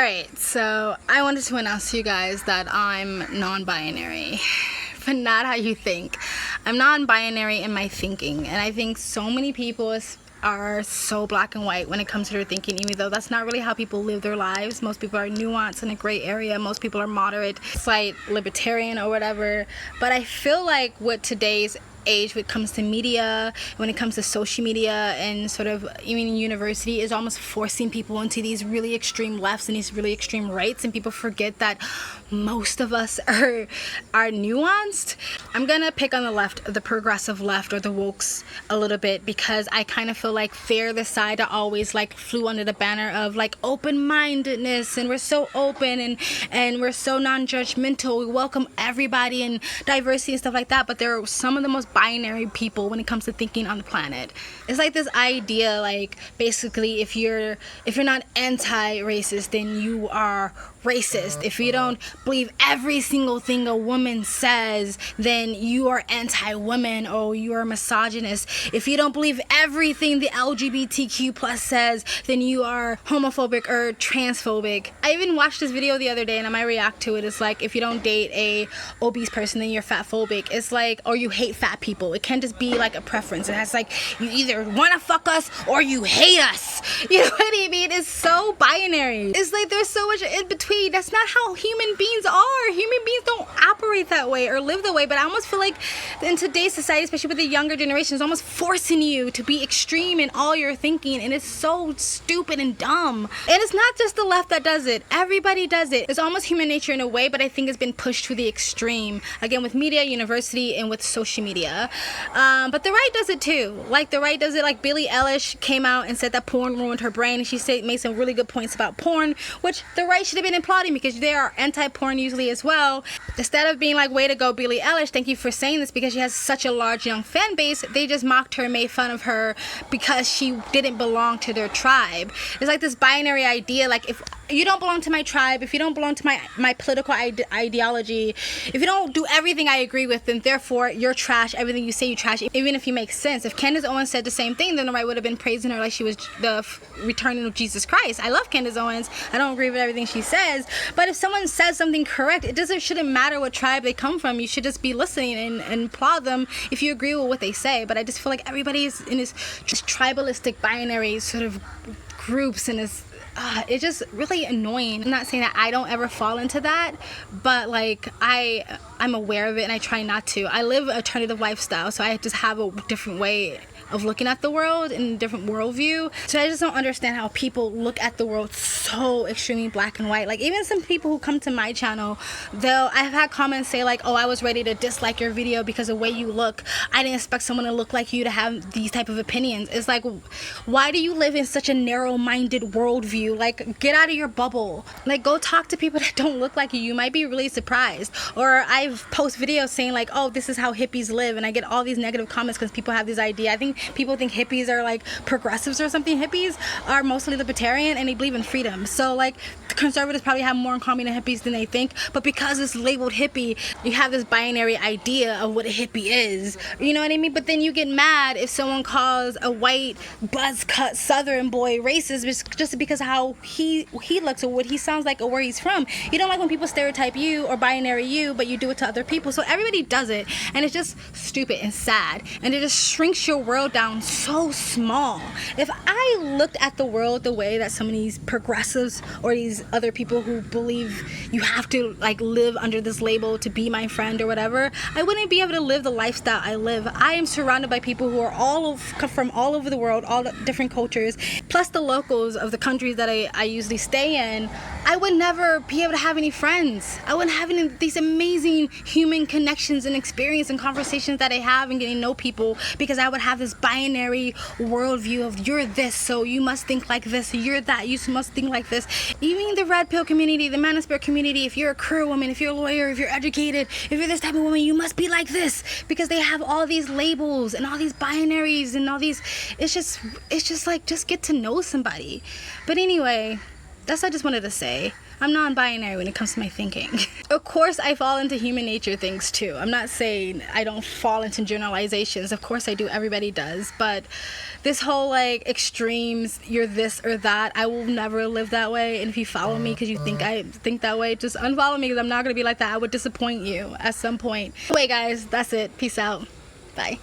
Alright, so I wanted to announce to you guys that I'm non-binary, but not how you think. I'm non-binary in my thinking, and I think so many people are so black and white when it comes to their thinking, even though that's not really how people live their lives. Most people are nuanced in a gray area. Most people are moderate, slight libertarian or whatever. But I feel like with today's age, when it comes to media, when it comes to social media, and sort of even university, is almost forcing people into these really extreme lefts and these really extreme rights, and people forget that most of us are nuanced. I'm gonna pick on the left, the progressive left, or the wokes a little bit, because I kind of feel like they're the side that always like flew under the banner of like open-mindedness, and we're so open and we're so non-judgmental, we welcome everybody and diversity and stuff like that. But they're some of the most binary people when it comes to thinking on the planet. It's like this idea, like basically if you're not anti-racist, then you are racist. If you don't believe every single thing a woman says, then you are anti-woman or you are misogynist. If you don't believe everything the LGBTQ plus says, then you are homophobic or transphobic. I even watched this video the other day, and I might react to it. It's like, if you don't date a obese person, then you're fatphobic. It's like, or you hate fat people. It can't just be like a preference. It has like, you either want to fuck us or you hate us. You know what I mean? It's so binary. It's like there's so much in between. That's not how human beings are. Human beings don't operate that way or live that way. But I almost feel like in today's society, especially with the younger generation, is almost forcing you to be extreme in all your thinking, and it's so stupid and dumb. And it's not just the left that does it. Everybody does it. It's almost human nature in a way, but I think it's been pushed to the extreme. Again, with media, university, and with social media. But the right does it too. Like the right does it. Like Billie Eilish came out and said that porn ruined her brain. She made some really good points about porn, which the right should have been applauding, because they are anti-porn usually as well. Instead of being like, way to go Billie Eilish, thank you for saying this, because she has such a large young fan base, they just mocked her and made fun of her because she didn't belong to their tribe. It's like this binary idea, like if you don't belong to my tribe, if you don't belong to my political ideology, if you don't do everything I agree with, then therefore you're trash. Everything you say, you trash, even if you make sense. If Candace Owens said the same thing, then the right would have been praising her like she was the returning of Jesus Christ. I love Candace Owens. I don't agree with everything she says, but if someone says something correct, shouldn't matter what tribe they come from. You should just be listening and applaud them if you agree with what they say. But I just feel like everybody's in this just tribalistic binary sort of groups, and it's just really annoying. I'm not saying that I don't ever fall into that, but like I'm aware of it, and I try not to. I live an alternative lifestyle, so I just have a different way of looking at the world and a different worldview. So I just don't understand how people look at the world so extremely black and white. Like even some people who come to my channel, I've had comments say like, oh, I was ready to dislike your video because of the way you look. I didn't expect someone to look like you to have these type of opinions. It's like, why do you live in such a narrow-minded worldview? Like, get out of your bubble. Like, go talk to people that don't look like you. You might be really surprised. Or I've post videos saying like, oh, this is how hippies live, and I get all these negative comments because people have this idea. I think people think hippies are like progressives or something. Hippies are mostly libertarian, and they believe in freedom. So like conservatives probably have more in common than hippies than they think, but because it's labeled hippie, you have this binary idea of what a hippie is. You know what I mean? But then you get mad if someone calls a white buzz cut southern boy racist just because of how he looks or what he sounds like or where he's from. You don't like when people stereotype you or binary you, but you do it to other people. So everybody does it, and it's just stupid and sad, and it just shrinks your world down so small. If I looked at the world the way that some of these progressives or these other people who believe you have to like live under this label to be my friend or whatever, I wouldn't be able to live the lifestyle I live. I am surrounded by people who are from all over the world, all the different cultures, plus the locals of the countries that I usually stay in. I would never be able to have any friends. I wouldn't have any of these amazing human connections and experience and conversations that I have and getting to know people, because I would have this binary worldview of you're this, so you must think like this, you're that, you must think like this. Even the red pill community, the manosphere community, if you're a queer woman, if you're a lawyer, if you're educated, if you're this type of woman, you must be like this, because they have all these labels and all these binaries and all these, it's just like, just get to know somebody. But anyway, That's what I just wanted to say. I'm non-binary when it comes to my thinking. Of course, I fall into human nature things too. I'm not saying I don't fall into generalizations. Of course I do. Everybody does. But this whole like extremes, you're this or that, I will never live that way. And if you follow me because you think I think that way, just unfollow me because I'm not going to be like that. I would disappoint you at some point. Anyway, guys, that's it. Peace out. Bye.